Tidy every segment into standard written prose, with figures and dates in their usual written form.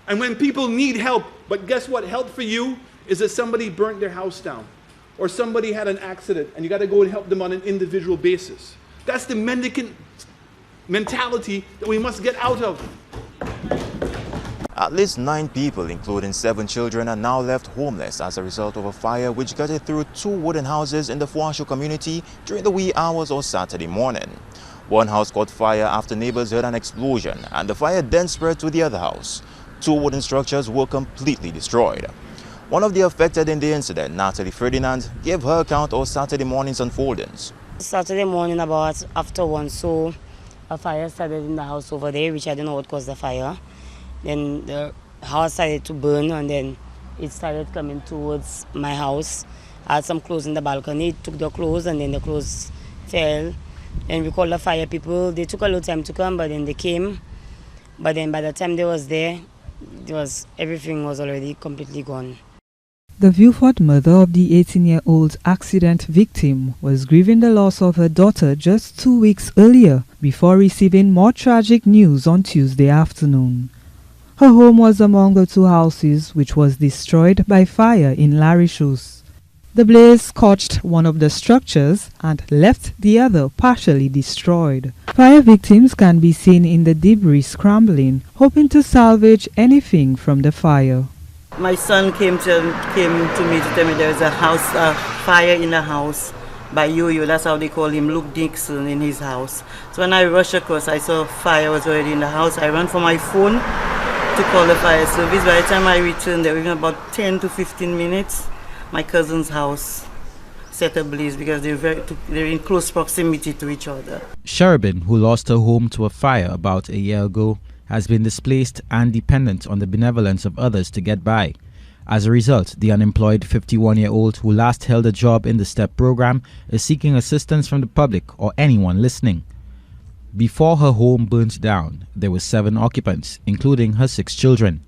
And when people need help, but guess what? Help for you is that somebody burnt their house down or somebody had an accident and you got to go and help them on an individual basis. That's the mendicant mentality that we must get out of. At least 9 people, including 7 children, are now left homeless as a result of a fire which gutted through 2 wooden houses in the Fuasho community during the wee hours of Saturday morning. One house caught fire after neighbors heard an explosion, and the fire then spread to the other house. 2 wooden structures were completely destroyed. One of the affected in the incident, Natalie Ferdinand, gave her account of Saturday morning's unfoldings. Saturday morning about after 1, so a fire started in the house over there, which I don't know what caused the fire. Then the house started to burn, and then it started coming towards my house. I had some clothes in the balcony, it took the clothes, and then the clothes fell. And we called the fire people. They took a little time to come, but then they came. But then by the time they was there, everything was already completely gone. The Viewfort mother of the 18-year-old accident victim was grieving the loss of her daughter just 2 weeks earlier before receiving more tragic news on Tuesday afternoon. Her home was among the 2 houses which was destroyed by fire in Larishus. The blaze scorched one of the structures and left the other partially destroyed. Fire victims can be seen in the debris scrambling, hoping to salvage anything from the fire. My son came to me to tell me there is a fire in the house by Yo-Yo, that's how they call him, Luke Dixon, in his house. So when I rushed across, I saw fire was already in the house. I ran for my phone to call the fire service. By the time I returned there, within about 10 to 15 minutes, my cousin's house set ablaze because they're in close proximity to each other. Sherabin, who lost her home to a fire about a year ago, has been displaced and dependent on the benevolence of others to get by. As a result, the unemployed 51-year-old who last held a job in the STEP program is seeking assistance from the public or anyone listening. Before her home burnt down, there were 7 occupants, including her 6 children.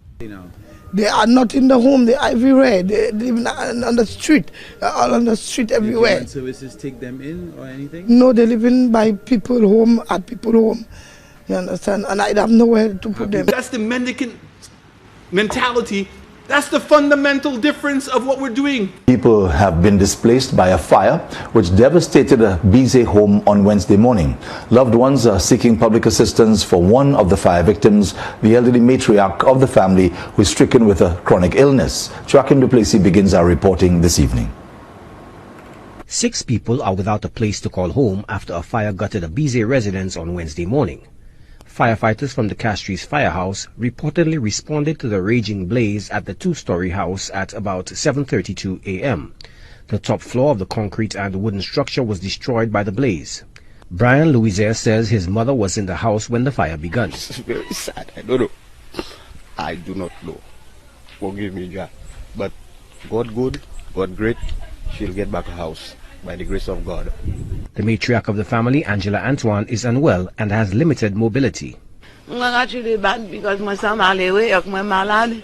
They are not in the home, they are everywhere. They live on the street, all on the street everywhere. Did services take them in or anything? No, they live in by people home, at people home. You understand? And I have nowhere to put them. That's the mendicant mentality. That's the fundamental difference of what we're doing. People have been displaced by a fire which devastated a Bize home on Wednesday morning. Loved ones are seeking public assistance for one of the fire victims, the elderly matriarch of the family who is stricken with a chronic illness. Joaquin Duplessis begins our reporting this evening. 6 people are without a place to call home after a fire gutted a Bize residence on Wednesday morning. Firefighters from the Castries Firehouse reportedly responded to the raging blaze at the 2-story house at about 7:32 a.m. The top floor of the concrete and wooden structure was destroyed by the blaze. Brian Louisier says his mother was in the house when the fire began. It's very sad. I don't know. I do not know. Forgive me, Jack. But God good, God great. She'll get back her house by the grace of God. The matriarch of the family, Angela Antoine, is unwell and has limited mobility. I'm actually bad because my son is away, my malade.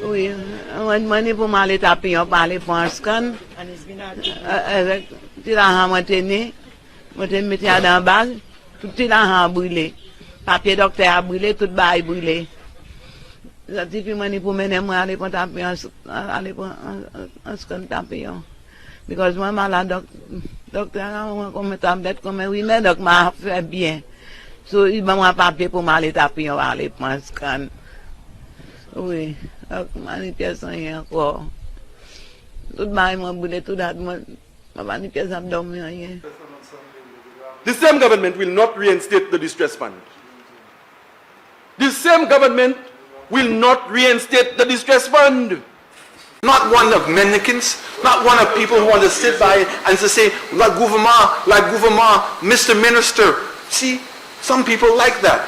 We want money for my little tapping my little scan. And it's been out. Till I have my tenny, but then me tell them bad. Till I have brûlé. Papier docteur a brûlé, tout bail brûlé. Ça dit money pour mener moi aller pour taper un scan taper. Because my malade docteur a comme tablette comme oui mais donc m'a fait bien. So il m'a moi papier pour m'aller taper aller pour un scan. Oui, donc manipulation encore. Tout bail moi brûlé tout date moi manipulation abdomen rien. The same government will not reinstate the distress fund. The same government will not reinstate the distress fund. Not one of mendicants, not one of people who want to sit by and to say, like gouvernement, Mr. Minister. See, some people like that.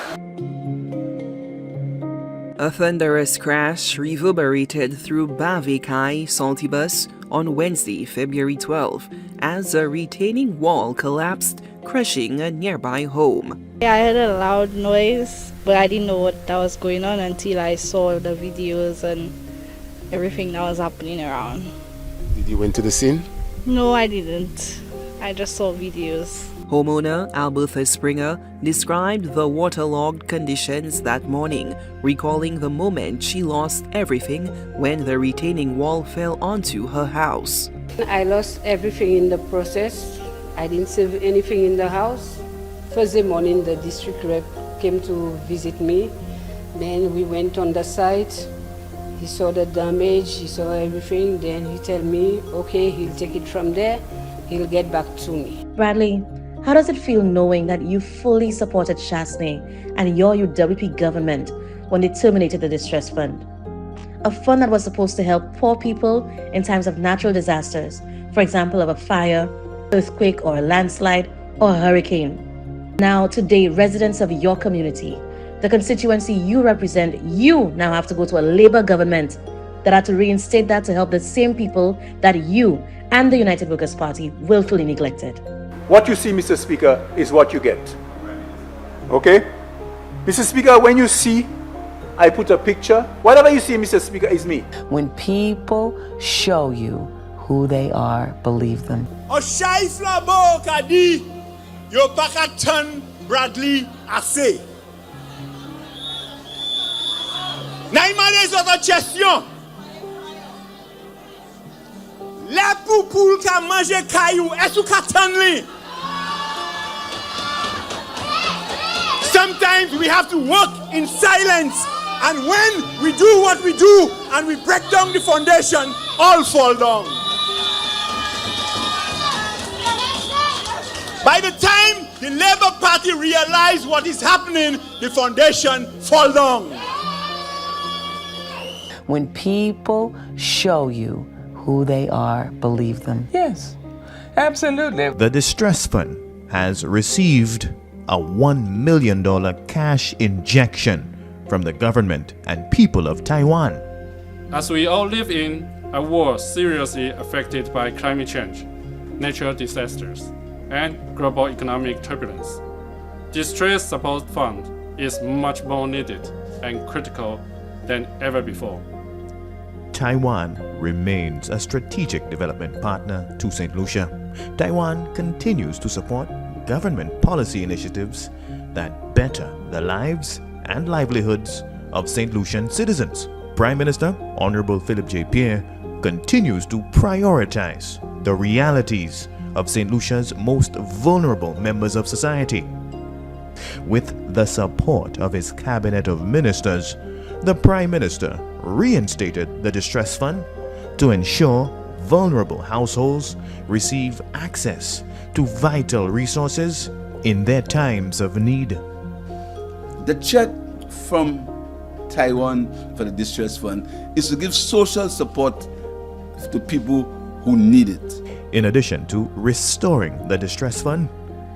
A thunderous crash reverberated through Bavikai Saltibus on Wednesday, February 12, as a retaining wall collapsed, crushing a nearby home. I heard a loud noise, but I didn't know what was going on until I saw the videos and everything that was happening around. Did you went to the scene? No, I didn't. I just saw videos. Homeowner Alberta Springer described the waterlogged conditions that morning, recalling the moment she lost everything when the retaining wall fell onto her house. I lost everything in the process. I didn't save anything in the house. Thursday morning, the district rep came to visit me. Then we went on the site. He saw the damage, he saw everything. Then he told me, okay, he'll take it from there. He'll get back to me. Bradley, how does it feel knowing that you fully supported CHASTANET and your UWP government when they terminated the distress fund? A fund that was supposed to help poor people in times of natural disasters, for example, of a fire, earthquake, or a landslide, or a hurricane. Now, today, residents of your community, the constituency you represent, you now have to go to a Labour government that had to reinstate that to help the same people that you and the United Workers' Party willfully neglected. What you see, Mr. Speaker, is what you get. Okay? Mr. Speaker, when you see, I put a picture. Whatever you see, Mr. Speaker, is me. When people show you who they are, believe them. Oshaif Labo Kadi, yo pakatan Bradley assez. Naïma les autres questions. Les poupoules qui mangent caillou, est-ce que sometimes we have to work in silence, and when we do what we do and we break down the foundation, all fall down. By the time the Labour Party realize what is happening, the foundation fall down. When people show you who they are, believe them. Yes, absolutely. The distress fund has received a $1 million cash injection from the government and people of Taiwan. As we all live in a world seriously affected by climate change, natural disasters, and global economic turbulence, distress support fund is much more needed and critical than ever before. Taiwan remains a strategic development partner to St. Lucia. Taiwan continues to support government policy initiatives that better the lives and livelihoods of St. Lucian citizens. Prime Minister Honorable Philip J. Pierre continues to prioritize the realities of St. Lucia's most vulnerable members of society. With the support of his cabinet of ministers, the Prime Minister reinstated the distress fund to ensure vulnerable households receive access to vital resources in their times of need. The check from Taiwan for the distress fund is to give social support to people who need it. In addition to restoring the distress fund,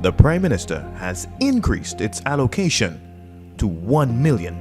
the Prime Minister has increased its allocation to $1 million.